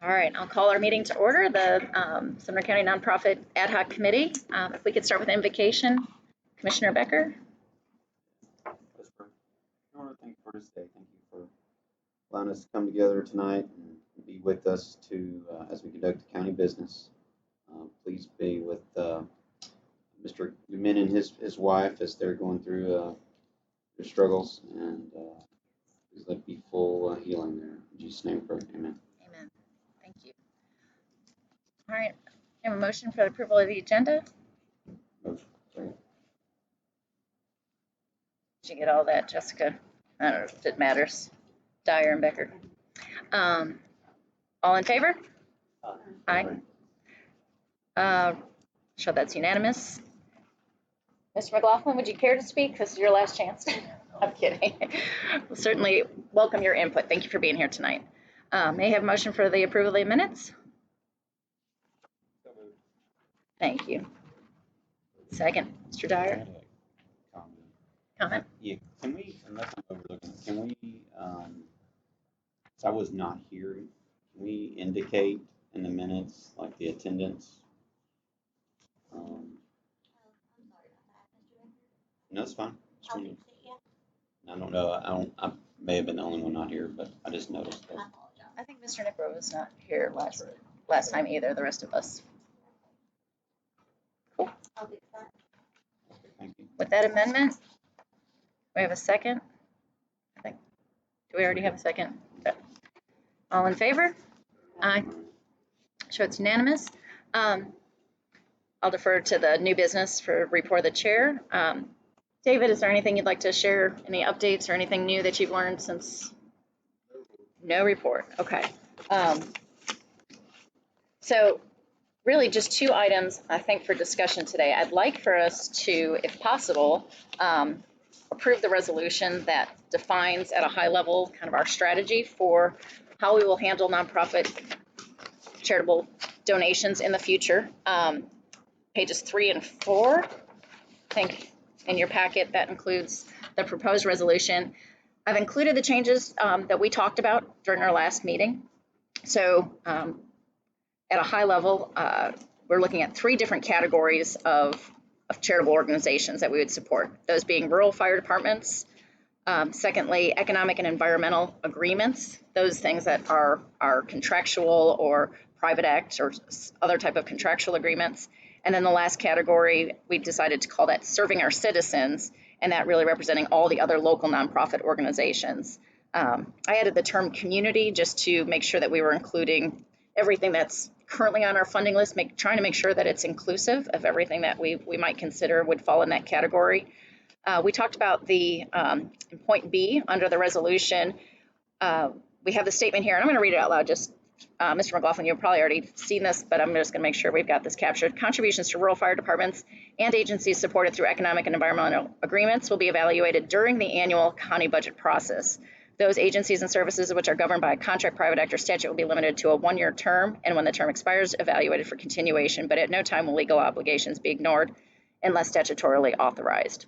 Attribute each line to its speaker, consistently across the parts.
Speaker 1: All right, I'll call our meeting to order, the Sumner County Nonprofit Ad Hoc Committee. If we could start with invocation. Commissioner Becker.
Speaker 2: Let's pray. Lord, thank you for this day. Thank you for allowing us to come together tonight and be with us as we conduct the county business. Please be with Mr. Gumin and his wife as they're going through their struggles, and please let it be full healing there. In Jesus' name, pray. Amen.
Speaker 1: Amen. Thank you. All right, I have a motion for the approval of the agenda.
Speaker 2: Motion. Second.
Speaker 1: Did you get all that, Jessica? I don't know if it matters. Dyer and Becker. All in favor? Aye. So that's unanimous. Mr. McLaughlin, would you care to speak? This is your last chance. I'm kidding. We'll certainly welcome your input. Thank you for being here tonight. May I have a motion for the approval of the minutes? Thank you. Second, Mr. Dyer. Comment?
Speaker 2: Yeah, can we, unless I'm overlooking, can we, so I was not here, can we indicate in the minutes, like the attendance?
Speaker 3: I'm sorry about that, Mr. Baker.
Speaker 2: No, it's fine.
Speaker 3: I'll fix it, yeah.
Speaker 2: I don't know, I may have been the only one not here, but I just noticed
Speaker 3: I
Speaker 2: that.
Speaker 3: apologize.
Speaker 1: I think Mr. Nipro was not here last time either, the rest of us.
Speaker 3: I'll fix that.
Speaker 2: Okay, thank you.
Speaker 1: With that amendment, we have a second? I think. Do we already have a second? Okay. All in favor? Aye. So it's unanimous. I'll defer to the new business for report of the chair. David, is there anything you'd like to share? Any updates or anything new that you've learned since? No report. Okay. So really just two items, I think, for discussion today. I'd like for us to, if possible, approve the resolution that defines at a high level kind of our strategy for how we will handle nonprofit charitable donations in the future. Pages 3 and 4, I think in your packet, that includes the proposed resolution. I've included the changes that we talked about during our last meeting. So at a high level, we're looking at 3 different categories of charitable organizations that we would support, those being rural fire departments, secondly, economic and environmental agreements, those things that are contractual or private act or other type of contractual agreements. And then the last category, we decided to call that serving our citizens, and that really representing all the other local nonprofit organizations. I added the term community just to make sure that we were including everything that's currently on our funding list, trying to make sure that it's inclusive of everything that we might consider would fall in that category. We talked about the in point B under the resolution. We have the statement here, and I'm going to read it out loud. Just Mr. McLaughlin, you've probably already seen this, but I'm just going to make sure we've got this captured. Contributions to rural fire departments and agencies supported through economic and environmental agreements will be evaluated during the annual county budget process. Those agencies and services which are governed by a contract, private act, or statute will be limited to a 1-year term, and when the term expires, evaluated for continuation, but at no time will legal obligations be ignored unless statutorily authorized.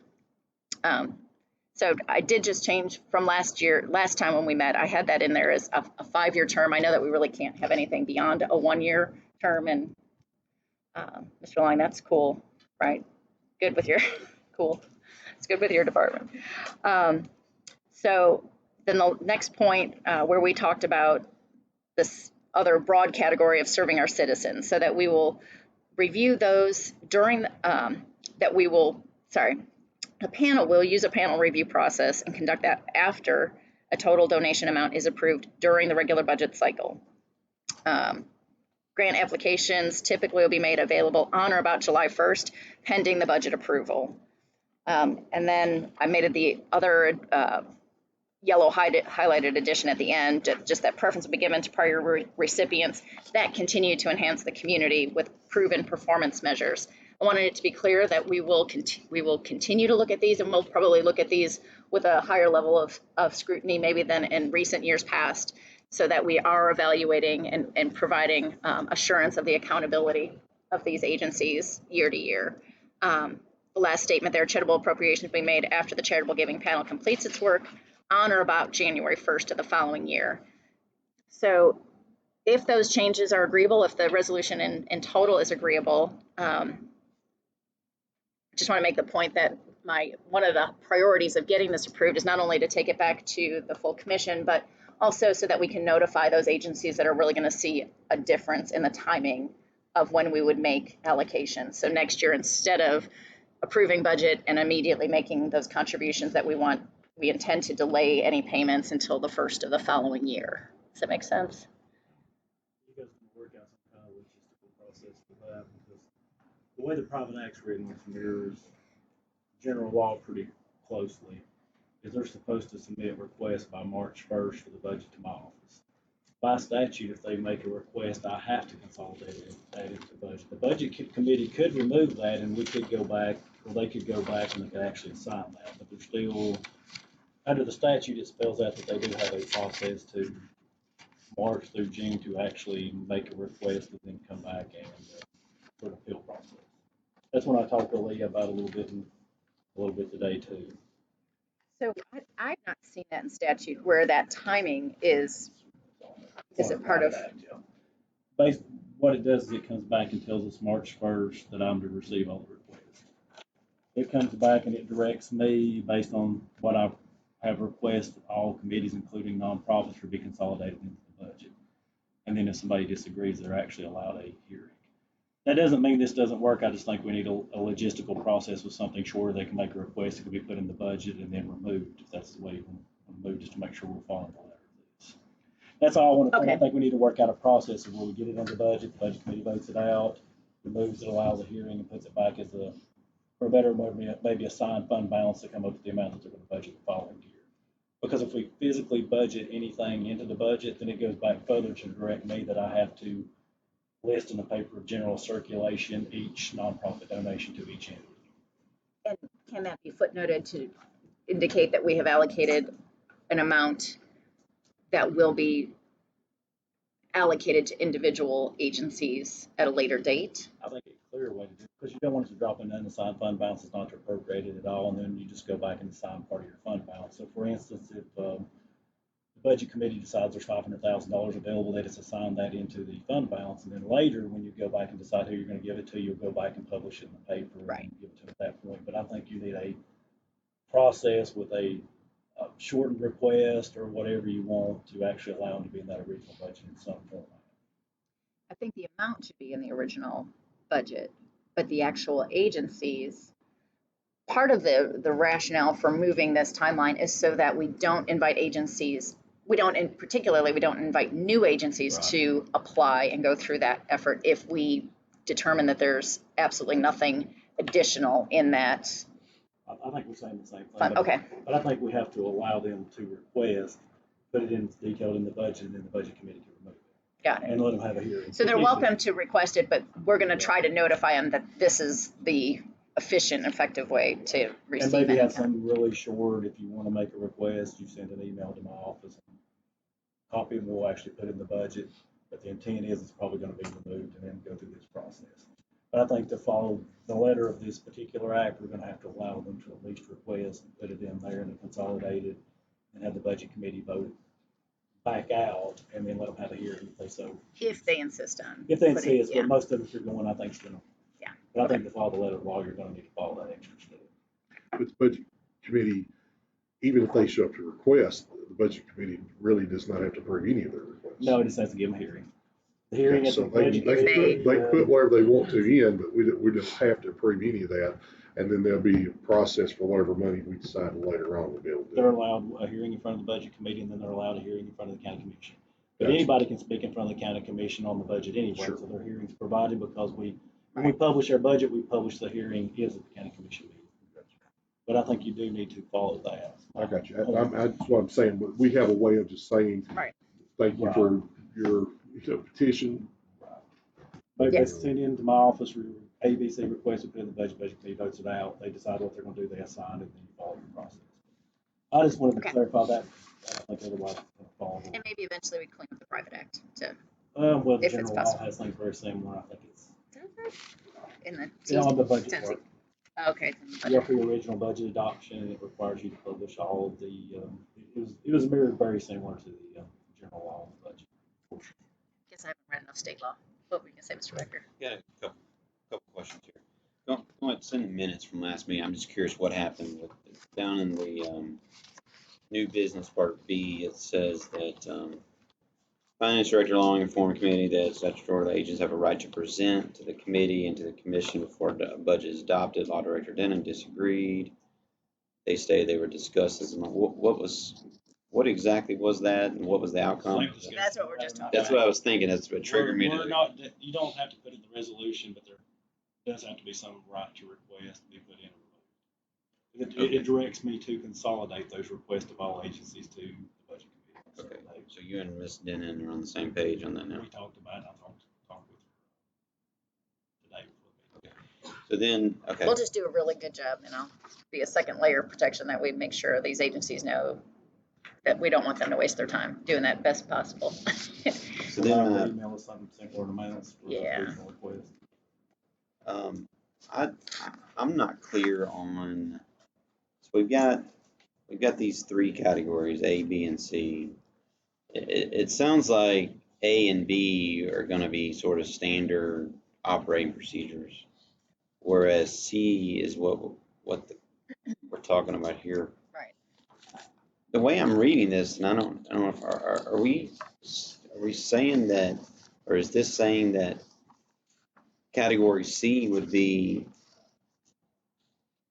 Speaker 1: So I did just change from last time when we met. I had that in there as a 5-year term. I know that we really can't have anything beyond a 1-year term, and Mr. Lang, that's cool, right? Good with your, cool. It's good with your department. So then the next point where we talked about this other broad category of serving our citizens, so that we will review those during, a panel will use a panel review process and conduct that after a total donation amount is approved during the regular budget cycle. Grant applications typically will be made available on or about July 1st, pending the budget approval. And then I made it the other yellow highlighted addition at the end, just that preference will be given to prior recipients that continue to enhance the community with proven performance measures. I wanted it to be clear that we will continue to look at these, and we'll probably look at these with a higher level of scrutiny maybe than in recent years past, so that we are evaluating and providing assurance of the accountability of these agencies year to year. The last statement there, charitable appropriations will be made after the charitable giving panel completes its work on or about January 1st of the following year. So if those changes are agreeable, if the resolution in total is agreeable, just want to make the point that one of the priorities of getting this approved is not only to take it back to the full commission, but also so that we can notify those agencies that are really going to see a difference in the timing of when we would make allocations. So next year, instead of approving budget and immediately making those contributions that we intend to delay any payments until the first of the following year. Does that make sense?
Speaker 4: You guys can work out some kind of logistical process for that, because the way the Private Act's written, which mirrors general law pretty closely, is they're supposed to submit requests by March 1st for the budget to my office. By statute, if they make a request, I have to consolidate that into the budget. The budget committee could remove that, and we could go back, or they could go back and they could actually assign that. But they're still, under the statute, it spells out that they do have a process to March through June to actually make a request and then come back and for the appeal process. That's when I talked to Leah about a little bit today too.
Speaker 1: So I've not seen that in statute where that timing is it part of?
Speaker 4: Based, what it does is it comes back and tells us March 1st that I'm to receive all the requests. It comes back and it directs me based on what I have requested all committees, including nonprofits, to be consolidated into the budget. And then if somebody disagrees, they're actually allowed a hearing. That doesn't mean this doesn't work. I just think we need a logistical process with something shorter. They can make a request, it can be put in the budget and then removed, if that's the way you want to move, just to make sure we're following the letter of this. That's all I want to point.
Speaker 1: Okay.
Speaker 4: I think we need to work out a process of where we get it on the budget committee votes it out, removes it, allows a hearing, and puts it back as for a better, maybe assigned fund balance to come up with the amount that they're going to budget the following year. Because if we physically budget anything into the budget, then it goes back further to direct me that I have to list in the paper of general circulation each nonprofit donation to each entity.
Speaker 1: And can that be footnoted to indicate that we have allocated an amount that will be allocated to individual agencies at a later date?
Speaker 4: I think it's a clear way to do it, because you don't want it to drop in unassigned fund balance that's not appropriated at all, and then you just go back and assign part of your fund balance. So for instance, if the budget committee decides there's $500,000 available, they just assign that into the fund balance, and then later when you go back and decide who you're going to give it to, you'll go back and publish it in the paper
Speaker 1: Right.
Speaker 4: and give it to them at that point. But I think you need a process with a shortened request or whatever you want to actually allow them to be in that original budget in some format.
Speaker 1: I think the amount should be in the original budget, but the actual agencies, part of the rationale for moving this timeline is so that we don't invite agencies, we don't invite new agencies
Speaker 4: Right.
Speaker 1: to apply and go through that effort if we determine that there's absolutely nothing additional in that
Speaker 4: I think we're saying the same thing.
Speaker 1: fund. Okay,
Speaker 4: But I think we have to allow them to request, put it in detailed in the budget, and then the budget committee can remove it
Speaker 1: got it.
Speaker 4: and let them have a hearing.
Speaker 1: So they're welcome to request it, but we're going to try to notify them that this is the efficient, effective way to
Speaker 4: And
Speaker 1: receive
Speaker 4: maybe
Speaker 1: it.
Speaker 4: have something really short. If you want to make a request, you send an email to my office. Copy and we'll actually put in the budget. But the intent is it's probably going to be removed and then go through this process. But I think to follow the letter of this particular act, we're going to have to allow them to at least request and put it in there and then consolidate it and have the budget committee vote back out and then let them have a hearing if they so.
Speaker 1: If they insist on.
Speaker 4: If they
Speaker 1: putting-
Speaker 4: insist, but most of us are going, I think, is going to.
Speaker 1: Yeah.
Speaker 4: But I think to follow the letter of law, you're going to need to follow that extra step.
Speaker 5: But the budget committee, even if they show up to request, the budget committee really does not have to approve any of their requests.
Speaker 4: No, it just has to give them a hearing. The hearing at
Speaker 5: So
Speaker 4: the
Speaker 5: they
Speaker 4: budget
Speaker 5: can
Speaker 4: committee.
Speaker 5: put whatever they want to in, but we don't have to approve any of that. And then there'll be a process for whatever money we decide later on to be able to
Speaker 4: They're
Speaker 5: do.
Speaker 4: allowed a hearing in front of the budget committee, and then they're allowed a hearing in front of the county commission. But
Speaker 5: Gotcha.
Speaker 4: anybody can speak in front of the county commission on the budget anyway,
Speaker 5: Sure.
Speaker 4: so their hearing's provided because when we publish our budget, we publish the hearing is at the county commission meeting. But I think you do need to follow that.
Speaker 5: I got you. That's what I'm saying, but we have a way of just saying,
Speaker 1: Right.
Speaker 5: thank you for your petition.
Speaker 4: Maybe
Speaker 1: Yes.
Speaker 4: they send in to my office, ABC request, we put in the budget committee votes it out, they decide what they're gonna do, they assign it, and then you follow the process. I just wanted to
Speaker 1: Okay.
Speaker 4: clarify that. I think otherwise it's gonna fall.
Speaker 1: And maybe eventually we clean up the private act to,
Speaker 4: Well, the
Speaker 1: if it's
Speaker 4: general law
Speaker 1: possible.
Speaker 4: has things very similar, I think it's,
Speaker 1: in the.
Speaker 4: on the budget
Speaker 1: Tennessee.
Speaker 4: part.
Speaker 1: Okay. it's in the
Speaker 4: You
Speaker 1: budget.
Speaker 4: have for your original budget adoption, and it requires you to publish all of the, it was mirrored very similar to the general law budget.
Speaker 1: Guess of state law. What were you gonna say, Mr. Becker?
Speaker 2: Got a couple questions here. Going to send the minutes from last meeting. I'm just curious what happened with, down in the, new business part B, it says that, Finance Director Long informed committee that statutory agents have a right to present to the committee and to the commission before the budget is adopted. Law Director Denham disagreed. They stated they were discussed as, what exactly was that and what was the outcome?
Speaker 4: Same discussion
Speaker 1: That's what we're just talking
Speaker 2: That's what I was thinking. That's what triggered me
Speaker 4: We're
Speaker 2: to.
Speaker 4: not, you don't have to put in the resolution, but there does have to be some right to request to be put in. It directs me to consolidate those requests of all agencies to the budget committee.
Speaker 2: Okay, so you and Ms. Denon are on the same page on that now.
Speaker 4: We talked about it, I talked with her today.
Speaker 2: So then, okay.
Speaker 1: We'll just do a really good job, and I'll be a second layer of protection that we make sure these agencies know that we don't want them to waste their time doing that best possible.
Speaker 2: So then,
Speaker 4: Email us some similar amounts for
Speaker 1: Yeah.
Speaker 4: additional requests.
Speaker 2: I'm not clear on, so we've got these three categories, A, B, and C. It sounds like A and B are gonna be sort of standard operating procedures, whereas C is what we're talking about here.
Speaker 1: Right.
Speaker 2: The way I'm reading this, and I don't know if, are we saying that, or is this saying that category C would be,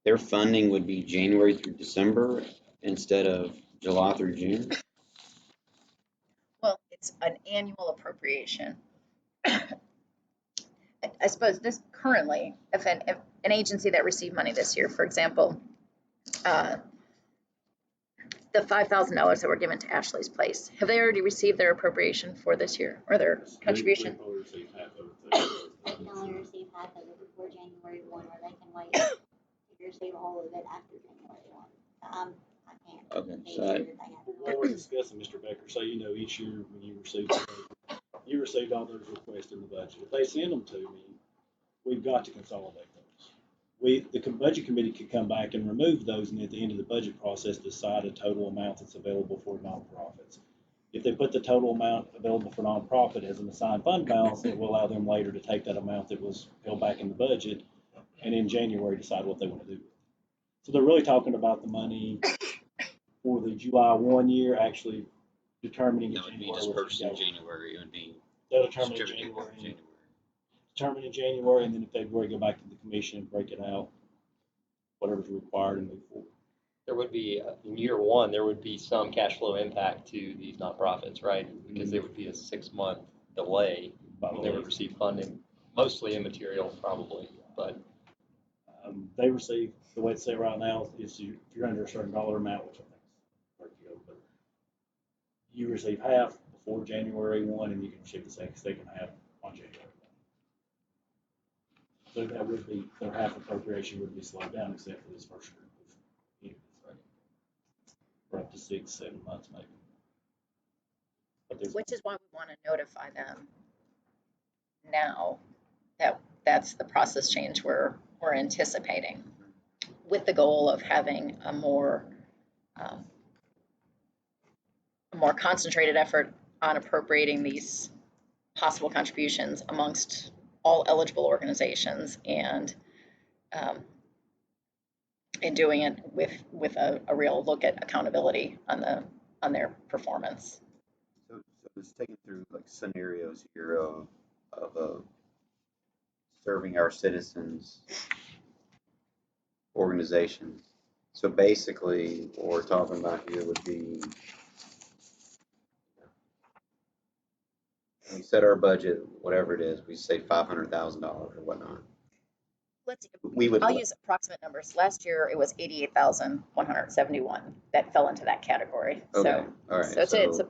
Speaker 2: their funding would be January through December instead of July through June?
Speaker 1: Well, it's an annual appropriation. I suppose this currently, if an agency that received money this year, for example, the $5,000 that were given to Ashley's Place, have they already received their appropriation for this year or their contribution?
Speaker 4: We only receive half of it.
Speaker 3: They can only receive half of it before January 1, or they can wait to receive all of it after January 1. I can't.
Speaker 2: Okay,
Speaker 3: be
Speaker 2: so
Speaker 3: sure
Speaker 2: I-
Speaker 3: that they have it.
Speaker 4: What we're discussing, Mr. Becker, so you know, each year when you receive, you received all those requests in the budget. If they send them to me, we've got to consolidate those. The budget committee could come back and remove those, and at the end of the budget process, decide a total amount that's available for nonprofits. If they put the total amount available for nonprofit as an assigned fund balance, it will allow them later to take that amount that was held back in the budget and in January decide what they want to do with it. So they're really talking about the money for the July 1 year, actually determining in
Speaker 2: That would be
Speaker 4: January.
Speaker 2: dispersed in January, it would be
Speaker 4: They'll determine in
Speaker 2: distributed in
Speaker 4: January,
Speaker 2: January.
Speaker 4: determine in January, and then in February, go back to the commission and break it out, whatever's required and move forward.
Speaker 6: There would be, in year one, there would be some cash flow impact to these nonprofits, right? Because there would be a 6-month delay when they would receive funding, mostly immaterial probably, but
Speaker 4: They receive, the way it's set right now is if you're under a certain dollar amount, which I think is where you go, but you receive half before January 1, and you can receive the second half on January 1. So that would be, their half appropriation would be slowed down except for this first group of units, right? For up to 6-7 months maybe. But there's,
Speaker 1: Which is why we want to notify them now that that's the process change we're anticipating, with the goal of having a more concentrated effort on appropriating these possible contributions amongst all eligible organizations, and doing it with a real look at accountability on their performance.
Speaker 2: So it's taken through like scenarios here of serving our citizens organizations. So basically, what we're talking about here would be, we set our budget, whatever it is, we say $500,000 or whatnot.
Speaker 1: I'll use approximate numbers. Last year, it was 88,171 that fell into that category.
Speaker 2: Okay,
Speaker 1: So,
Speaker 2: all right.
Speaker 1: so it's a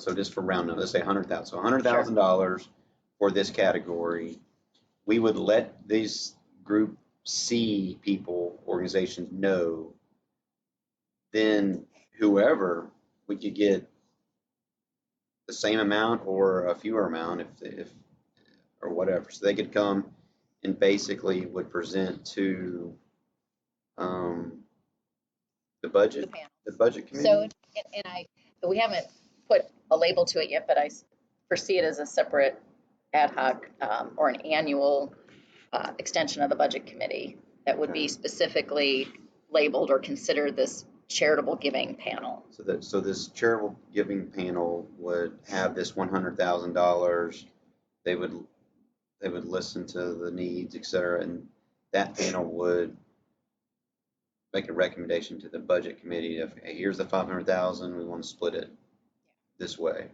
Speaker 2: So just for round numbers, let's say 100,000. So $100,000 for this category. We would let these group C people, organizations know. Then whoever, we could get the same amount or a fewer amount if or whatever. So they could come and basically would present to the budget,
Speaker 1: panel.
Speaker 2: the budget committee.
Speaker 1: So, and we haven't put a label to it yet, but I foresee it as a separate ad hoc or an annual extension of the budget committee that would be specifically labeled or considered this charitable giving panel.
Speaker 2: So this charitable giving panel would have this $100,000. They would listen to the needs, et cetera, and that panel would make a recommendation to the budget committee of, hey, here's the 500,000, we want to split it this way.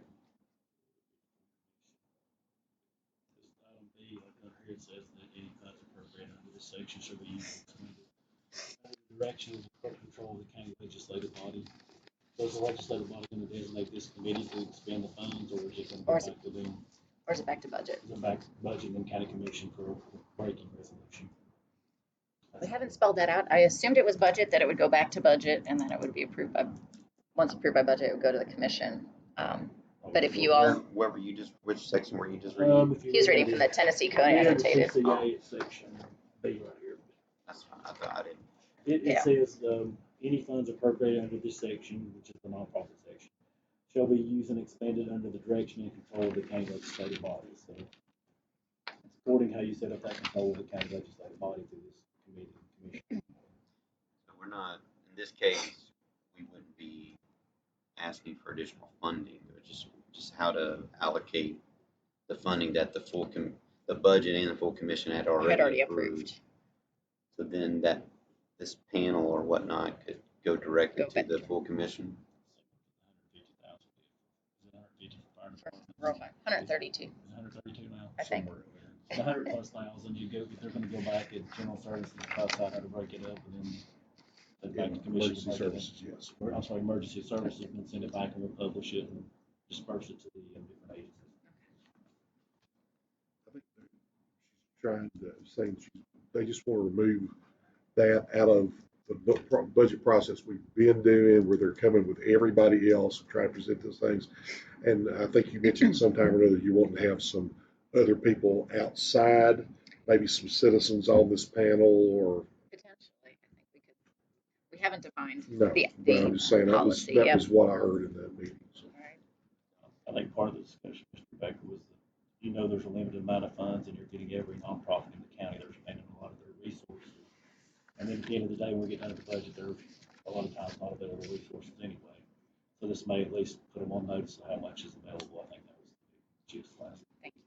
Speaker 4: Item B, like under here, it says that any funds appropriated under this section shall be used expended under the direction of the clerk control of the county legislative body. Does the legislative body going to designate this committee to expend the funds, or is it going to go
Speaker 1: Or is
Speaker 4: back to them?
Speaker 1: Or is it back to budget?
Speaker 4: Is it back to budget and county commission for a breaking resolution?
Speaker 1: We haven't spelled that out. I assumed it was budget, that it would go back to budget, and then it would be approved by, once approved by budget, it would go to the commission. But if you all,
Speaker 2: Which section were you just reading?
Speaker 1: he was reading from the Tennessee Code annotated.
Speaker 4: CCA section B right here.
Speaker 2: That's fine, I thought I didn't.
Speaker 4: It
Speaker 1: Yeah.
Speaker 4: says, any funds appropriated under this section, which is the nonprofit section, shall be used and expended under the direction and control of the county legislative body. So, supporting how you set up that control of the county legislative body through this committee and commission.
Speaker 2: So we're not, in this case, we wouldn't be asking for additional funding, but just how to allocate the funding that the budget and the full commission had already approved. So then this panel or whatnot could go directly to the full commission.
Speaker 1: 132,
Speaker 4: 132 now.
Speaker 1: I think.
Speaker 4: It's 100 plus thousand. If they're going to go back at general services, cost out how to break it up, and then send it back to commission.
Speaker 5: Emergency services, yes.
Speaker 4: I'm sorry, emergency services, and then send it back and we'll publish it and disperse it to the different agencies.
Speaker 5: I think she's trying to say they just want to remove that out of the budget process we've been doing, where they're coming with everybody else and trying to present those things. And I think you mentioned sometime or another you want to have some other people outside, maybe some citizens on this panel, or
Speaker 1: Potentially, I think we haven't defined
Speaker 5: no.
Speaker 1: the
Speaker 5: But I'm just saying
Speaker 1: policy.
Speaker 5: that
Speaker 1: Yep.
Speaker 5: was what I heard in that meeting. So.
Speaker 1: All right.
Speaker 4: I think part of the discussion, Mr. Becker, was that, there's a limited amount of funds and you're getting every nonprofit in the county, they're spending a lot of their resources. And then at the end of the day, when we get done with the budget, there's a lot of times not available resources anyway. So this may at least put them on notice of how much is available. I think that was the gist last.
Speaker 1: Thank you.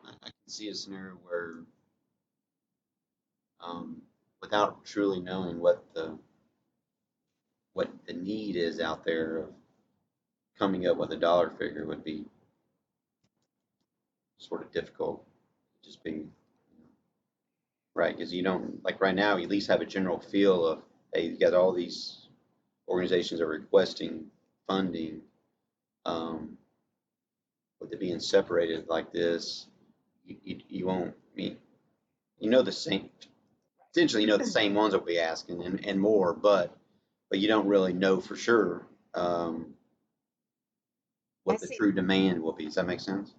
Speaker 2: I can see a scenario where, without truly knowing what the need is out there, of coming up with a dollar figure would be sort of difficult. Just be right, because you don't, like right now, you at least have a general feel of, hey, you got all these organizations are requesting funding. With it being separated like this, you won't mean, the same, essentially, the same ones will be asking and more, but you don't really know for sure what the true demand will be. Does that make sense?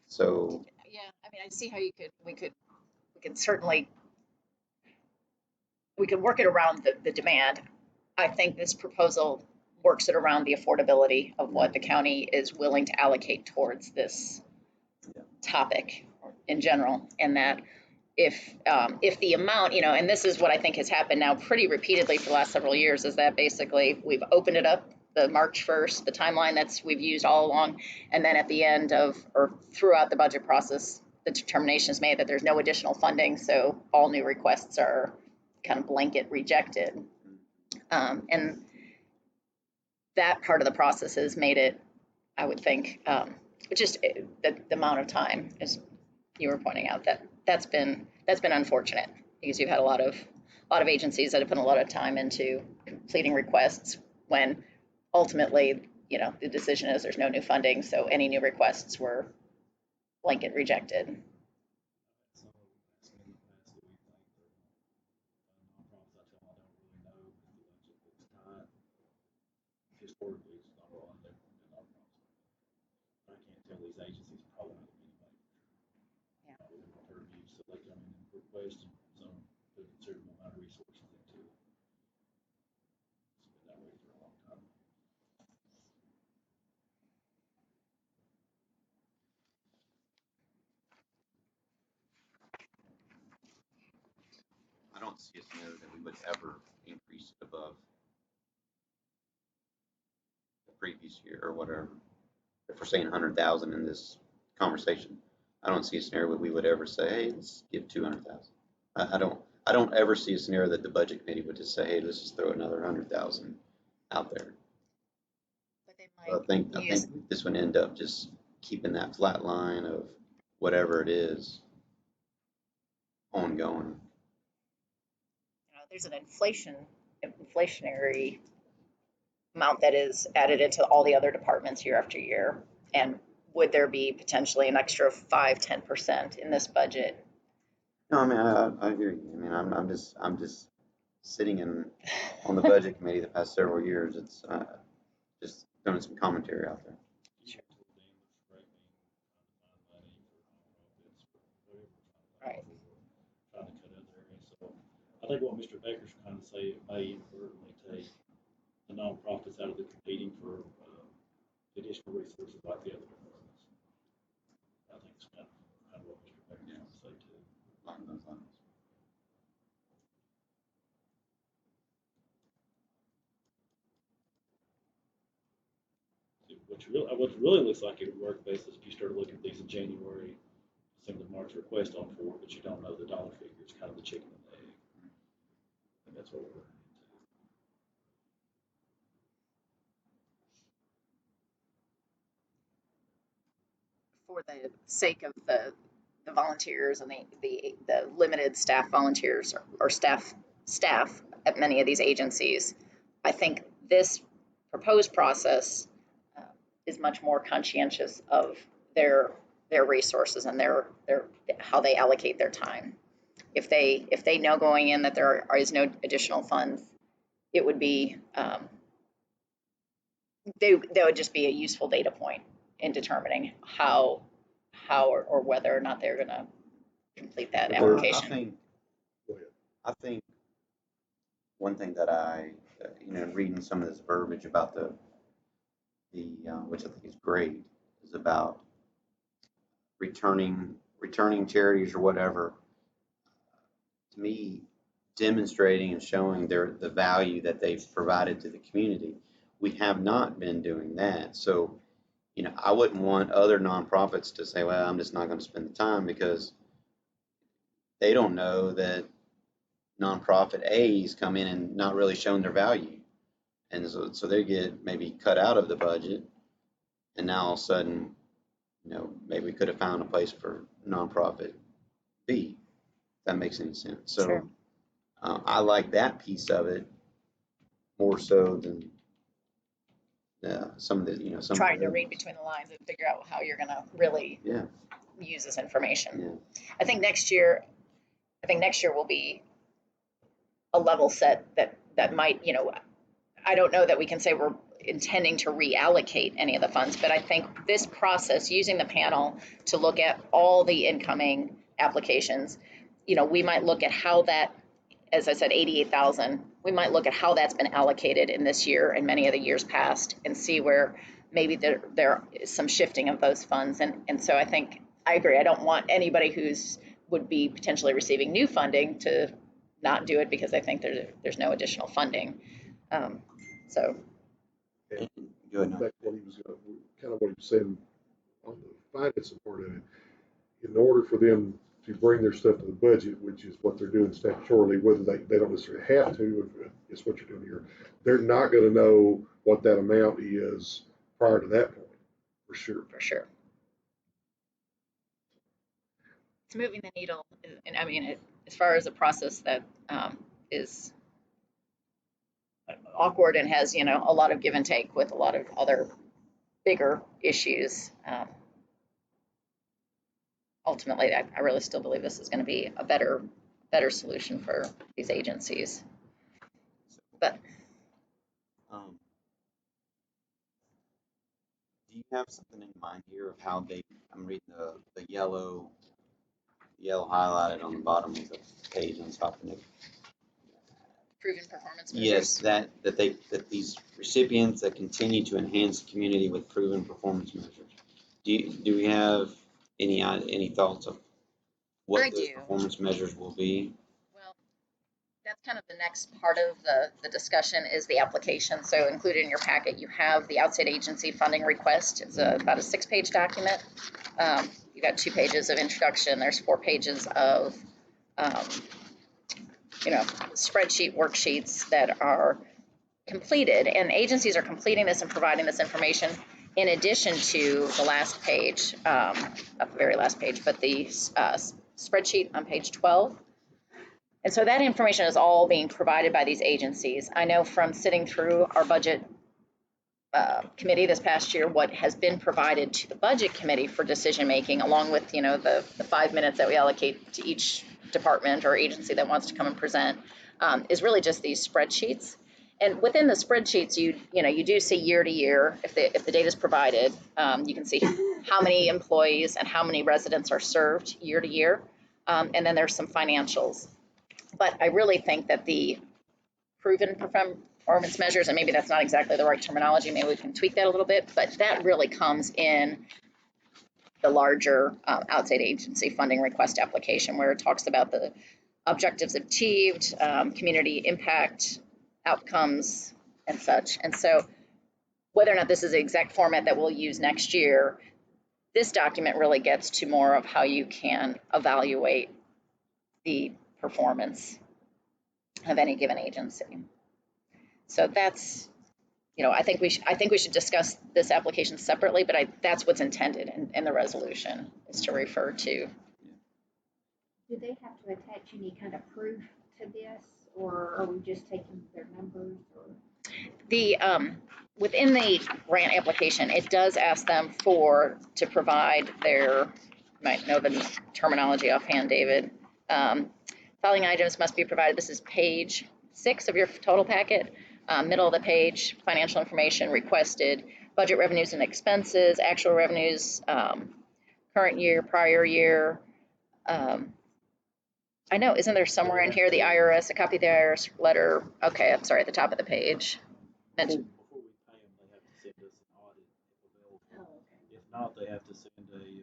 Speaker 2: So
Speaker 1: Yeah, I mean, I see how we could certainly, we could work it around the demand. I think this proposal works it around the affordability of what the county is willing to allocate towards this topic in general, and that if the amount, and this is what I think has happened now pretty repeatedly for the last several years, is that basically we've opened it up, the March 1st, the timeline we've used all along, and then at the end of, or throughout the budget process, the determination is made that there's no additional funding, so all new requests are kind of blanket rejected. And that part of the process has made it, I would think, just the amount of time, as you were pointing out, that's been unfortunate, because you've had a lot of agencies that have put a lot of time into completing requests when ultimately, the decision is there's no new funding, so any new requests were blanket rejected.
Speaker 4: Historically, it's not a lot of their nonprofits. I can't tell these agencies probably not anybody.
Speaker 1: Yeah.
Speaker 4: Within my purview, so they come in and request some put a considerable amount of resources into it. It's been that way for a long time.
Speaker 2: don't see a scenario that we would ever increase it above the previous year or whatever. If we're saying 100,000 in this conversation, I don't see a scenario where we would ever say, hey, let's give 200,000. I don't ever see a scenario that the budget committee would just say, hey, let's just throw another 100,000 out there.
Speaker 1: But they
Speaker 2: So I think this would end up just keeping that flat line of whatever it is ongoing.
Speaker 1: There's an inflationary amount that is added into all the other departments year after year. And would there be potentially an extra 5-10% in this budget?
Speaker 2: No, I mean, I hear you. I mean, I'm just sitting on the budget committee the past several years. It's just throwing some commentary out there.
Speaker 1: Right.
Speaker 4: Trying to cut other areas. So I think what Mr. Baker's trying to say, it may inadvertently take the nonprofits out of the competing for additional resources like the other departments. I think it's kind of what Mr. Baker's trying to say too.
Speaker 2: Along those lines.
Speaker 4: What really looks like it would work best is if you start looking at these in January, some of the March request on for, but you don't know the dollar figure. It's kind of the chicken and the egg. And that's what we're into.
Speaker 1: For the sake of the volunteers and the limited staff volunteers or staff at many of these agencies, I think this proposed process is much more conscientious of their resources and their how they allocate their time. If they know going in that there is no additional funds, it would be that would just be a useful data point in determining how or whether or not they're going to complete that
Speaker 2: Well,
Speaker 1: application.
Speaker 2: I think one thing that reading some of this verbiage about the which I think is great, is about returning charities or whatever. To me, demonstrating and showing the value that they've provided to the community. We have not been doing that. So, I wouldn't want other nonprofits to say, well, I'm just not going to spend the time, because they don't know that nonprofit A's come in and not really shown their value. And so they get maybe cut out of the budget. And now all of a sudden, maybe we could have found a place for nonprofit B. If that makes any sense. So
Speaker 1: Sure.
Speaker 2: I like that piece of it more so than some of the,
Speaker 1: Trying to read between the lines and figure out how you're going to really use this information.
Speaker 2: Yeah.
Speaker 1: I think next year will be a level set that might, I don't know that we can say we're intending to reallocate any of the funds, but I think this process, using the panel to look at all the incoming applications, we might look at how that, as I said, 88,000, we might look at how that's been allocated in this year and many of the years past, and see where maybe there is some shifting of those funds. And so I think I agree. I don't want anybody would be potentially receiving new funding to not do it because I think there's no additional funding. So.
Speaker 2: Go ahead.
Speaker 5: Back to what he was kind of what he was saying on the financing part of it. In order for them to bring their stuff to the budget, which is what they're doing statutorily, whether they don't necessarily have to, if it's what you're doing here, they're not going to know what that amount is prior to that point, for sure.
Speaker 1: For sure. It's moving the needle, and I mean, as far as a process that is awkward and has, a lot of give and take with a lot of other bigger issues. Ultimately, I really still believe this is going to be a better solution for these agencies. But
Speaker 2: do you have something in mind here of how I'm reading the yellow highlighted on the bottom of the page on top of it.
Speaker 1: Proven performance measures.
Speaker 2: Yes, that these recipients that continue to enhance the community with proven performance measures. Do we have any thoughts of what those performance measures will be?
Speaker 1: Well, kind of the next part of the discussion is the application. So included in your packet, you have the outside agency funding request. It's about a 6-page document. You got 2 pages of introduction. There's 4 pages of, spreadsheet worksheets that are completed, and agencies are completing this and providing this information in addition to the last page, not the very last page, but the spreadsheet on page 12. And so that information is all being provided by these agencies. I know from sitting through our budget committee this past year, what has been provided to the budget committee for decision making, along with the 5 minutes that we allocate to each department or agency that wants to come and present, is really just these spreadsheets. And within the spreadsheets, you do see year to year, if the data is provided, you can see how many employees and how many residents are served year to year. And then there's some financials. But I really think that the proven performance measures, and maybe that's not exactly the right terminology, maybe we can tweak that a little bit, but that really comes in the larger outside agency funding request application, where it talks about the objectives achieved, community impact, outcomes, and such. And so whether or not this is the exact format that we'll use next year, this document really gets to more of how you can evaluate the performance of any given agency. So that's, I think we should discuss this application separately, but that's what's intended in the resolution, is to refer to.
Speaker 7: Do they have to attach any kind of proof to this, or are we just taking their numbers? Or
Speaker 1: The within the grant application, it does ask them to provide their, you might know the terminology offhand, David. Following items must be provided. This is page 6 of your total packet. Middle of the page, financial information requested, budget revenues and expenses, actual revenues, current year, prior year. I know, isn't there somewhere in here the IRS, a copy of the IRS letter? Okay, I'm sorry, at the top of the page.
Speaker 4: Before we pay them, they have to send us an audit if available.
Speaker 7: Oh, okay.
Speaker 4: If not, they have to send a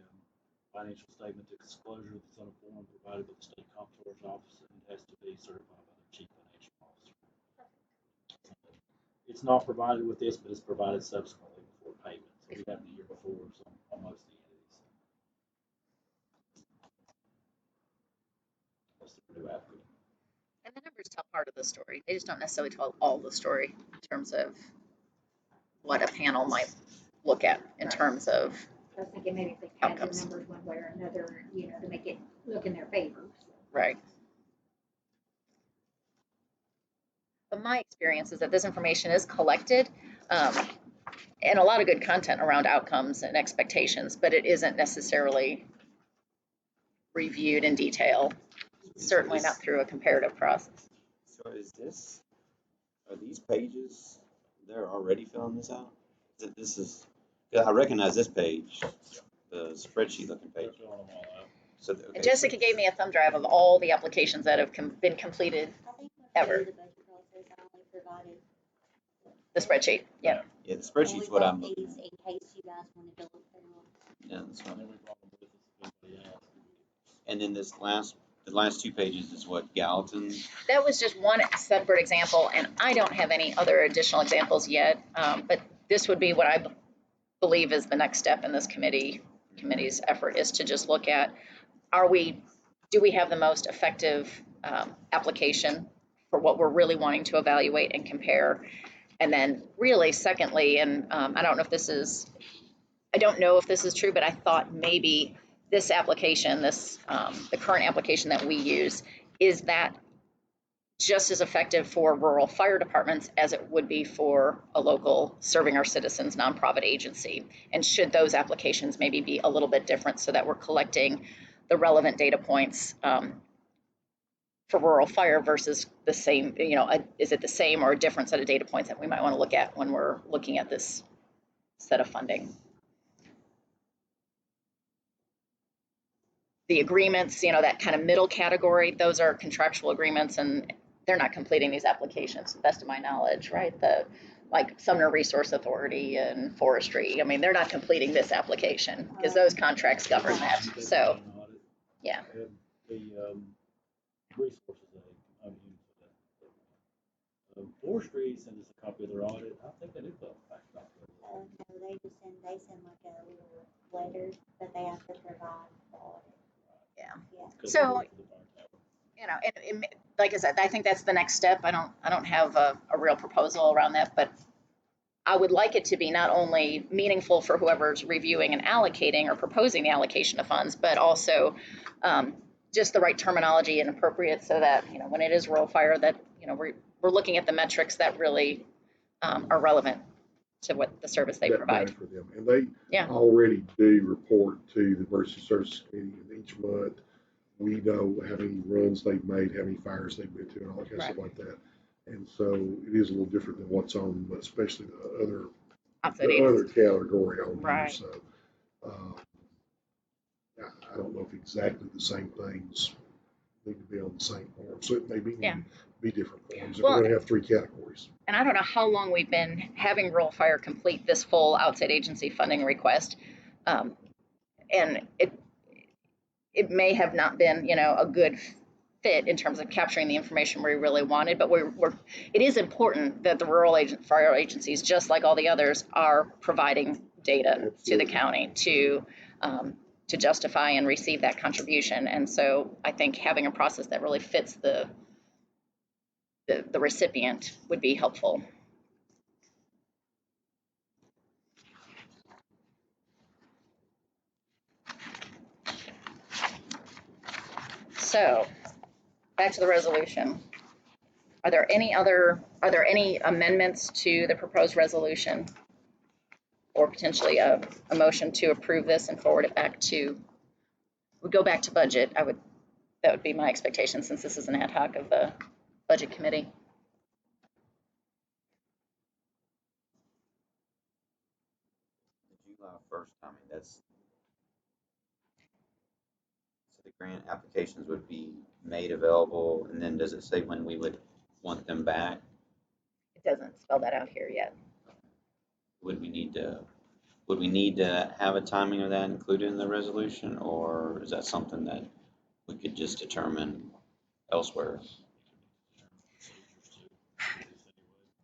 Speaker 4: financial statement disclosure that's on a form provided by the state comptroller's office, and it has to be certified by the chief financial officer. It's not provided with this, but it's provided subsequently before payment. So we have the year before on most of the entities. That's the new applicant.
Speaker 1: And the numbers tell part of the story. They just don't necessarily tell all the story in terms of what a panel might look at in terms of
Speaker 7: I was thinking maybe if they add the
Speaker 1: outcomes.
Speaker 7: numbers one way or another, to make it look in their favor.
Speaker 1: Right. But my experience is that this information is collected, and a lot of good content around outcomes and expectations, but it isn't necessarily reviewed in detail, certainly not through a comparative process.
Speaker 2: So are these pages, they're already filling this out? I recognize this page, the spreadsheet looking page.
Speaker 4: They're filling them all out.
Speaker 2: So, okay,
Speaker 1: And Jessica gave me a thumb drive of all the applications that have been completed,
Speaker 3: I think when
Speaker 1: Ever.
Speaker 3: we did the budget process, I only provided.
Speaker 1: the spreadsheet. Yeah.
Speaker 2: Yeah, the spreadsheet's what I'm looking
Speaker 3: these
Speaker 2: at.
Speaker 3: in case you guys wanted to look through them.
Speaker 2: Yeah, that's
Speaker 4: And
Speaker 2: fine.
Speaker 4: then we brought them with us if anybody asked.
Speaker 2: And then the last 2 pages is what, Gallatin?
Speaker 1: That was just one separate example, and I don't have any other additional examples yet, but this would be what I believe is the next step in this committee's effort, is to just look at, do we have the most effective application for what we're really wanting to evaluate and compare? And then really secondly, and I don't know if this is true, but I thought maybe this application, the current application that we use, is that just as effective for rural fire departments as it would be for a local serving our citizens nonprofit agency? And should those applications maybe be a little bit different so that we're collecting the relevant data points for rural fire versus the same, is it the same or a different set of data points that we might want to look at when we're looking at this set of funding? The agreements, that kind of middle category, those are contractual agreements, and they're not completing these applications to the best of my knowledge, right? Like Sumner Resource Authority and Forestry, they're not completing this application because those contracts govern that.
Speaker 4: They've
Speaker 1: So,
Speaker 4: done an audit.
Speaker 1: yeah.
Speaker 4: And the resources they come in for that. forestry sends us a copy of their audit, I think they do fill out a fax copy of it.
Speaker 3: No, they send like a little letter that they have to provide for audit.
Speaker 1: Yeah.
Speaker 3: Yeah.
Speaker 4: 'Cause
Speaker 1: So-
Speaker 4: they work for the fire tower.
Speaker 1: You know, like I said, I think that's the next step. I don't have a real proposal around that, but I would like it to be not only meaningful for whoever's reviewing and allocating or proposing the allocation of funds, but also just the right terminology and appropriate so that, you know, when it is rural fire, that, you know, we're looking at the metrics that really are relevant to what the service they
Speaker 5: that
Speaker 1: provide.
Speaker 5: matter for them. And they
Speaker 1: Yeah.
Speaker 5: already do report to the Emergency Services Committee, and each month we know how many runs they've made, how many fires they've been to, and all that kind of stuff like that. And so it is a little different than what's on, especially the other category on here.
Speaker 1: Right.
Speaker 5: So I don't know if exactly the same things need to be on the same form. So it may be different forms.
Speaker 1: Well,
Speaker 5: We're going to have 3 categories.
Speaker 1: And I don't know how long we've been having rural fire complete this full outside agency funding request. And it may have not been, you know, a good fit in terms of capturing the information we really wanted, but it is important that the rural fire agencies, just like all the others, are providing data to the county to justify and receive that contribution. And so I think having a process that really fits the recipient would be helpful. So, back to the resolution. Are there any amendments to the proposed resolution? Or potentially a motion to approve this and forward it back to, we go back to budget. That would be my expectation since this is an ad hoc of the budget committee.
Speaker 2: The July 1st, Tommy, so the grant applications would be made available, and then does it say when we would want them back?
Speaker 1: It doesn't spell that out here yet.
Speaker 2: Would we need to have a timing of that included in the resolution, or is that something that we could just determine elsewhere?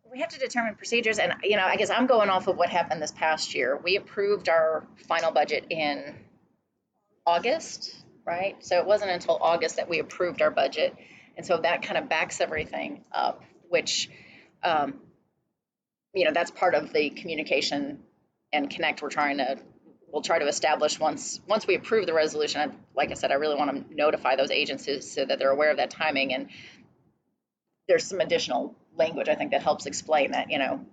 Speaker 1: We have to determine procedures, and you know, I guess I'm going off of what happened this past year. We approved our final budget in August, right? So it wasn't until August that we approved our budget, and so that kind of backs everything up, which, you know, that's part of the communication and connect we'll try to establish once we approve the resolution. Like I said, I really want to notify those agencies so that they're aware of that timing, and there's some additional language I think that helps explain that, you know,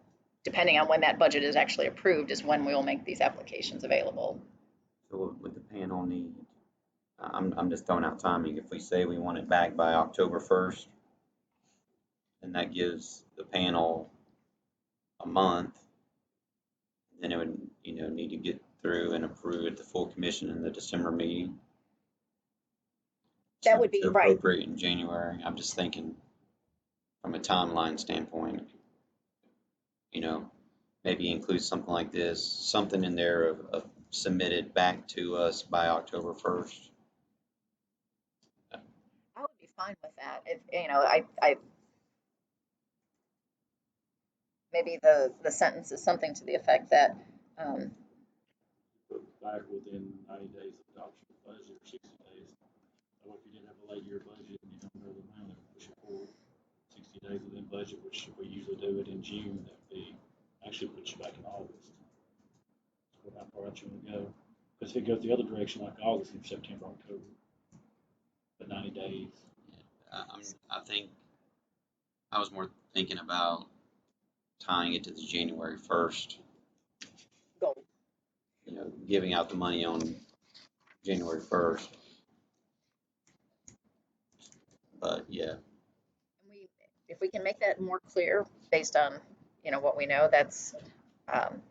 Speaker 1: depending on when that budget is actually approved is when we will make these applications available.
Speaker 2: So would the panel need, I'm just throwing out timing, if we say we want it back by October 1st, then that gives the panel a month, then it would, you know, need to get through and approve at the full commission in the December meeting.
Speaker 1: That would be
Speaker 2: to
Speaker 1: right.
Speaker 2: appropriate in January. I'm just thinking from a timeline standpoint, you know, maybe include something like this, something in there of submitted back to us by October 1st.
Speaker 1: I would be fine with that. If, you know, I maybe the sentence is something to the effect that,
Speaker 4: Back within 90 days of adoption of the budget, or 60 days. So if you didn't have a late year budget and you don't know the amount, it push it forward 60 days within budget, which we usually do it in June. That would be actually puts you back in August. So how far out you want to go? Because if it goes the other direction, like August, and September, October, but 90 days.
Speaker 2: I think I was more thinking about tying it to the January 1st,
Speaker 1: goal.
Speaker 2: you know, giving out the money on January 1st. But yeah,
Speaker 1: If we can make that more clear based on, you know, what we know, that's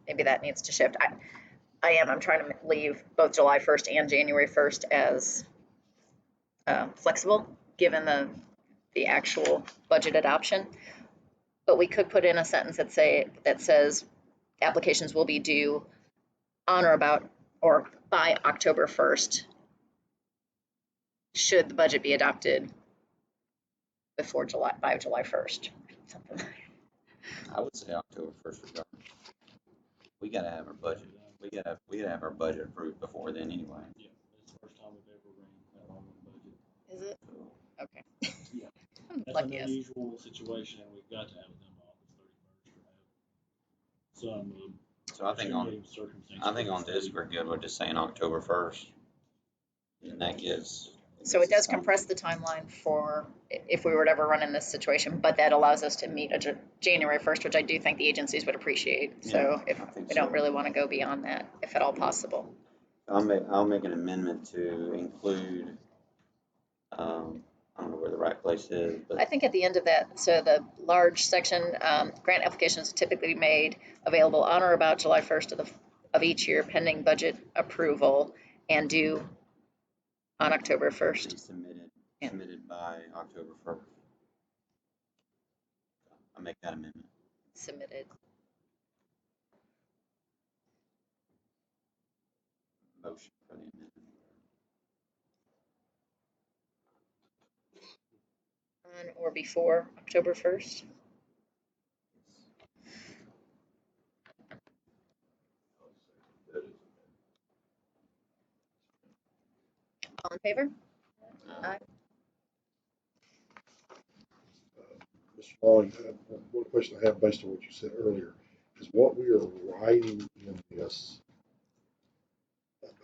Speaker 1: maybe that needs to shift. I'm trying to leave both July 1st and January 1st as flexible given the actual budget adoption. But we could put in a sentence that says applications will be due on or about or by October 1st should the budget be adopted by July 1st. Something.
Speaker 2: I would say October 1st regardless. We gotta have our budget. We gotta have our budget approved before then anyway.
Speaker 4: Yeah, it's the first time we've ever ran that long of a budget.
Speaker 1: Is it?
Speaker 2: So,
Speaker 1: Okay.
Speaker 4: Yeah. That's an
Speaker 1: Lucky us.
Speaker 4: unusual situation, and we've got to have them August 31st or have some.
Speaker 2: so I think on
Speaker 4: extenuating circumstances
Speaker 2: I think
Speaker 4: with
Speaker 2: on
Speaker 4: the
Speaker 2: this
Speaker 4: state.
Speaker 2: we're good with just saying October 1st, and that gives.
Speaker 1: So it does compress the timeline for if we were to ever run in this situation, but that allows us to meet January 1st, which I do think the agencies would appreciate. So if
Speaker 2: I think
Speaker 1: we don't
Speaker 2: so.
Speaker 1: really want to go beyond that, if at all possible.
Speaker 2: I'll make an amendment to include. I don't know where the right place is, but
Speaker 1: I think at the end of that, so the large section, grant applications typically made available on or about July 1st of each year pending budget approval and due on October 1st.
Speaker 2: be submitted
Speaker 1: Yeah.
Speaker 2: by October 1st. I'll make that amendment.
Speaker 1: Submitted.
Speaker 2: Motion for the amendment.
Speaker 1: On or before October 1st. All in favor? Aye.
Speaker 5: Mr. Long, one question I have based on what you said earlier, is what we are writing in this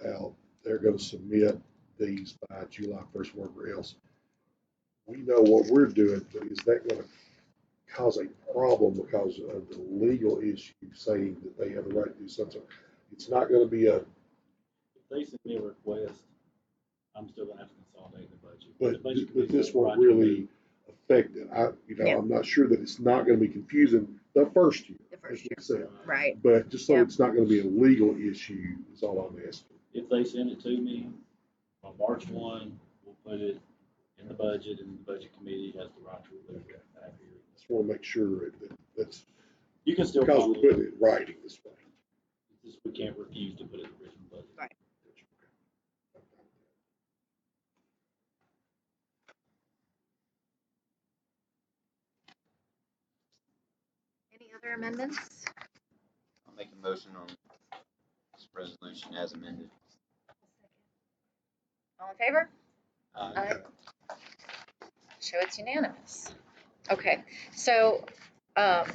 Speaker 5: about they're gonna submit these by July 1st, wherever else. We know what we're doing, but is that gonna cause a problem because of the legal issue saying that they have the right to do something? It's not gonna be a,
Speaker 4: If they send me a request, I'm still gonna have to consolidate the budget.
Speaker 5: but,
Speaker 4: The budget
Speaker 5: but
Speaker 4: committee
Speaker 5: this
Speaker 4: will
Speaker 5: won't
Speaker 4: write to me.
Speaker 5: really affect it.
Speaker 1: Yeah.
Speaker 5: I'm not sure that it's not gonna be confusing the first year,
Speaker 1: The
Speaker 5: as
Speaker 1: first
Speaker 5: we
Speaker 1: year.
Speaker 5: said.
Speaker 1: Right.
Speaker 5: But just so
Speaker 1: Yeah.
Speaker 5: it's not gonna be a legal issue is all I'm asking.
Speaker 4: If they send it to me on March 1, we'll put it in the budget, and the budget committee has the right to remove it after you.
Speaker 5: Just wanna make sure that that's,
Speaker 4: You can still
Speaker 5: because
Speaker 4: call
Speaker 5: we're
Speaker 4: it,
Speaker 5: putting it in writing this way.
Speaker 4: just we can't refuse to put it in the written budget.
Speaker 1: Right. Any other amendments?
Speaker 2: I'll make a motion on this resolution as amended.
Speaker 1: All in favor?
Speaker 2: Aye.
Speaker 1: Show it's unanimous. Okay, so, like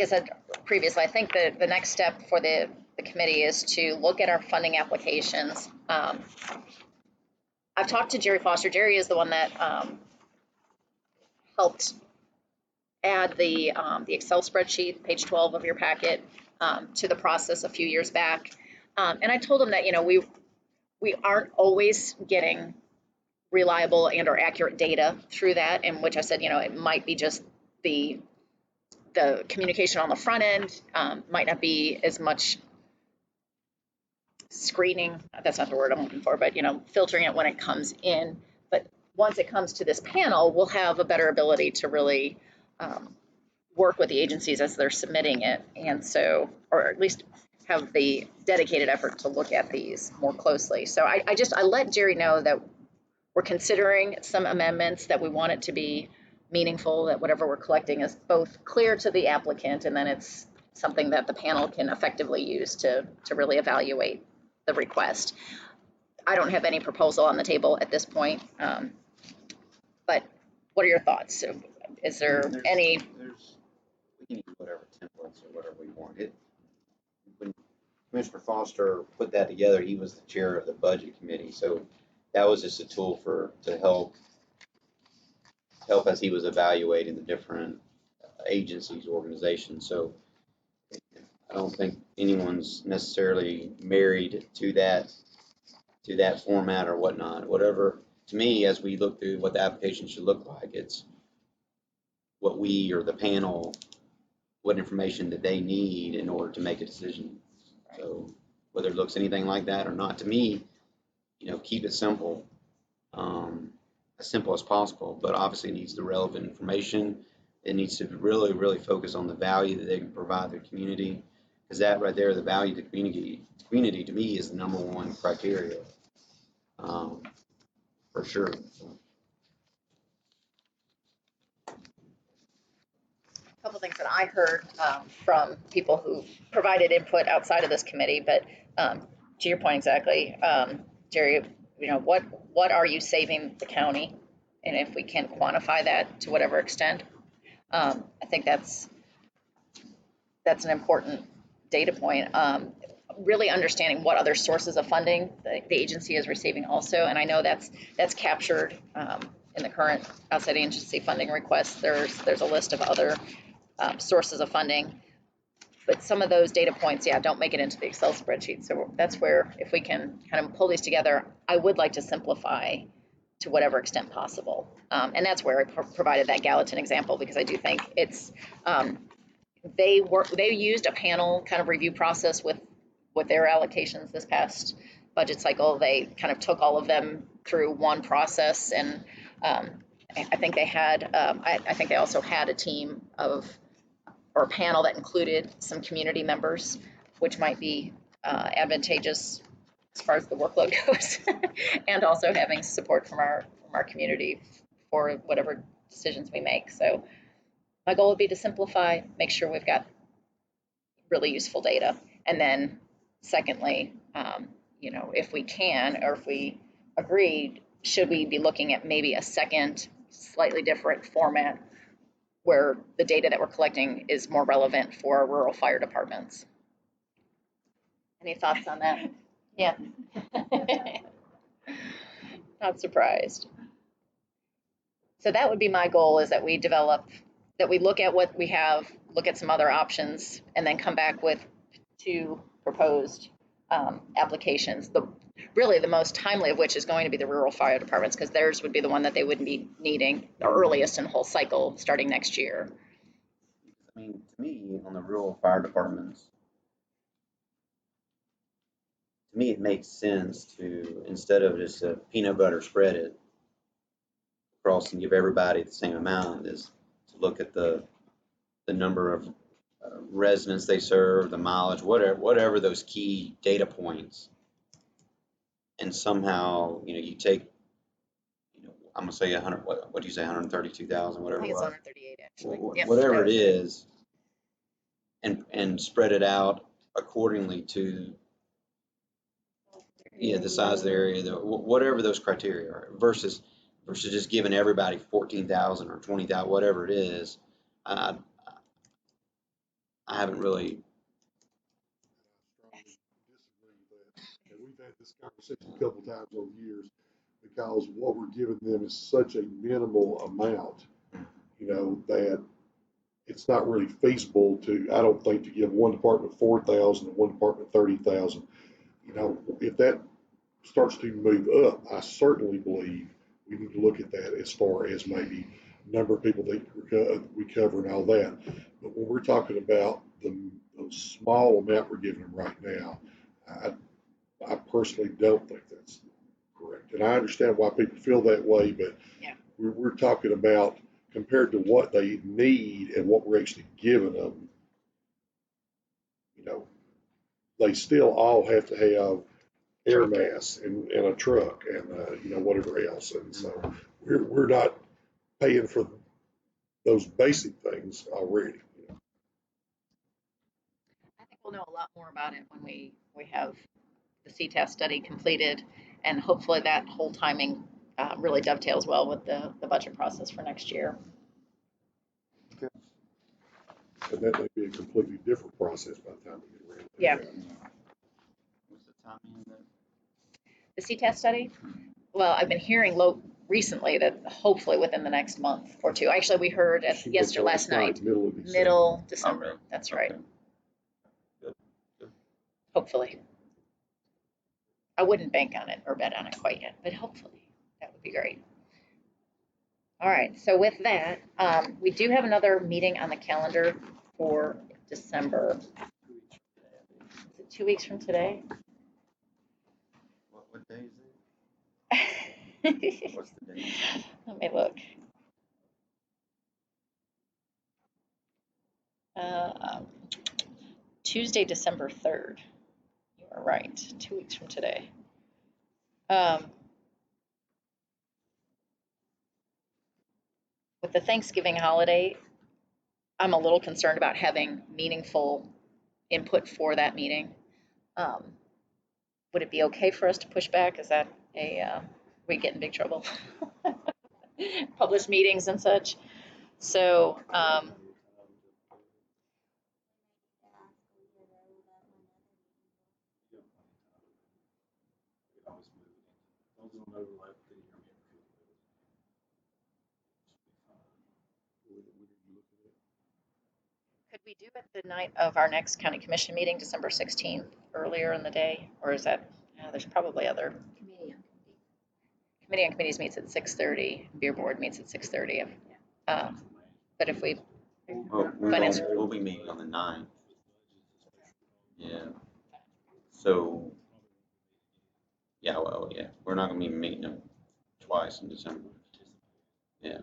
Speaker 1: I said previously, I think the next step for the committee is to look at our funding applications. I've talked to Jerry Foster. Jerry is the one that helped add the Excel spreadsheet, page 12 of your packet, to the process a few years back. And I told him that, we aren't always getting reliable and or accurate data through that, in which I said, it might be just the communication on the front end, might not be as much screening, that's not the word I'm looking for, but filtering it when it comes in. But once it comes to this panel, we'll have a better ability to really work with the agencies as they're submitting it, and so, or at least have the dedicated effort to look at these more closely. So I let Jerry know that we're considering some amendments, that we want it to be meaningful, that whatever we're collecting is both clear to the applicant, and then it's something that the panel can effectively use to really evaluate the request. I don't have any proposal on the table at this point, but what are your thoughts? Is there any?
Speaker 2: We can use whatever templates or whatever we want. When Commissioner Foster put that together, he was the chair of the budget committee, so that was just a tool to help as he was evaluating the different agencies, organizations. So I don't think anyone's necessarily married to that format or whatnot. Whatever, to me, as we look through what the application should look like, it's what we or the panel, what information that they need in order to make a decision. So whether it looks anything like that or not, to me, keep it simple, as simple as possible, but obviously it needs the relevant information. It needs to really, really focus on the value that they can provide their community, because that right there, the value to the community to me is the number one criteria, for sure. So.
Speaker 1: things that I heard from people who provided input outside of this committee, but to your point exactly, Jerry, you know, what are you saving the county? And if we can quantify that to whatever extent, I think that's an important data point. Really understanding what other sources of funding the agency is receiving also, and I know that's captured in the current outside agency funding request. There's a list of other sources of funding, but some of those data points, yeah, don't make it into the Excel spreadsheet. So that's where, if we can kind of pull these together, I would like to simplify to whatever extent possible, and that's where I provided that Gallatin example, because I do think it's they used a panel kind of review process with their allocations this past budget cycle. They kind of took all of them through one process, and I think they had, I think they also had a team or a panel that included some community members, which might be advantageous as far as the workload goes, and also having support from our community for whatever decisions we make. So my goal would be to simplify, make sure we've got really useful data, and then secondly, you know, if we can, or if we agreed, should we be looking at maybe a second, slightly different format where the data that we're collecting is more relevant for rural fire departments? Any thoughts on that? Yeah. Not surprised. So that would be my goal, is that we look at what we have, look at some other options, and then come back with 2 proposed applications. Really the most timely of which is going to be the rural fire departments, because theirs would be the one that they would be needing the earliest in the whole cycle starting next year.
Speaker 2: I mean, to me, on the rural fire departments, to me, it makes sense to, instead of just a peanut butter spread it across and give everybody the same amount, is to look at the number of residents they serve, the mileage, whatever those key data points, and somehow, you know, you take, you know, I'm gonna say 100. What do you say? 132,000,
Speaker 1: I
Speaker 2: whatever
Speaker 1: think
Speaker 2: it
Speaker 1: it's
Speaker 2: was.
Speaker 1: 138 actually. Yep,
Speaker 2: Whatever
Speaker 1: that
Speaker 2: it
Speaker 1: was
Speaker 2: is, and spread it out accordingly to, yeah, the size of the area, whatever those criteria are, versus just giving everybody 14,000 or 20,000, whatever it is. I haven't really.
Speaker 5: I strongly disagree with that. And we've had this conversation a couple times over years, because what we're giving them is such a minimal amount, you know, that it's not really feasible to, I don't think, to give one department 4,000 and one department 30,000. You know, if that starts to move up, I certainly believe we need to look at that as far as maybe number of people that we cover and all that. But when we're talking about the small amount we're giving them right now, I personally don't think that's correct. And I understand why people feel that way, but
Speaker 1: Yeah.
Speaker 5: we're talking about, compared to what they need and what we're actually giving them, you know, they still all have to have air masks and a truck and, you know, whatever else. And so we're not paying for those basic things already. You know.
Speaker 1: I think we'll know a lot more about it when we have the CTAS study completed, and hopefully that whole timing really dovetails well with the budget process for next year.
Speaker 5: And that may be a completely different process by the time we get around to
Speaker 1: Yeah.
Speaker 5: that.
Speaker 2: What's the timing of that?
Speaker 1: The CTAS study? Well, I've been hearing recently that hopefully within the next month or 2. Actually, we heard yesterday, last night, middle December.
Speaker 2: Okay.
Speaker 1: That's right.
Speaker 2: Okay. Good.
Speaker 1: Hopefully. I wouldn't bank on it or bet on it quite yet, but hopefully that would be great. All right, so with that, we do have another meeting on the calendar for December. Is it 2 weeks from today?
Speaker 2: What day is it? What's the date?
Speaker 1: Let me look. Tuesday, December 3rd. You are right, 2 weeks from today. With the Thanksgiving holiday, I'm a little concerned about having meaningful input for that meeting. Would it be okay for us to push back? Is that we get in big trouble? Published meetings and such. So,
Speaker 4: We could always move it in. As long as it don't overlap with any of your meetings.
Speaker 1: could we do it the night of our next county commission meeting, December 16th, earlier in the day? Or is that, there's probably other,
Speaker 7: Committee on
Speaker 1: committee on committees meets at 6:30, beer board meets at 6:30. But if we,
Speaker 2: Well,
Speaker 1: Finance.
Speaker 2: we'll be meeting on the 9th. Yeah. So, yeah, well, yeah, we're not gonna be meeting them twice in December. Yeah.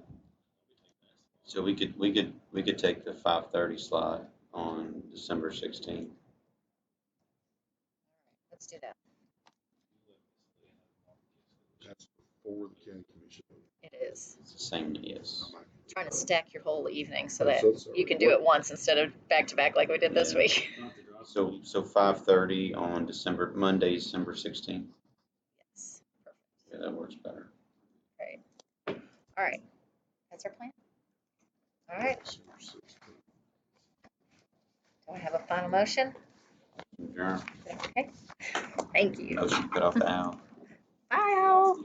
Speaker 2: So we could take the 5:30 slot on December 16th.
Speaker 1: let's do that.
Speaker 5: That's before the county commission.
Speaker 1: It is.
Speaker 2: It's the same, yes.
Speaker 1: Trying to stack your whole evening so
Speaker 5: I'm
Speaker 1: that
Speaker 5: so sorry.
Speaker 1: you can do it once instead of back to back like we did this
Speaker 2: Yeah.
Speaker 1: week.
Speaker 2: So 5:30 on Monday, December 16th.
Speaker 1: Yes, perfect.
Speaker 2: Yeah, that works better.
Speaker 1: Great. All right, that's our plan. All right,
Speaker 5: December 16th.
Speaker 1: do I have a final motion?
Speaker 2: Adjourn.
Speaker 1: Okay, thank you.
Speaker 2: Motion to cut off the hour.
Speaker 1: Bye, Al.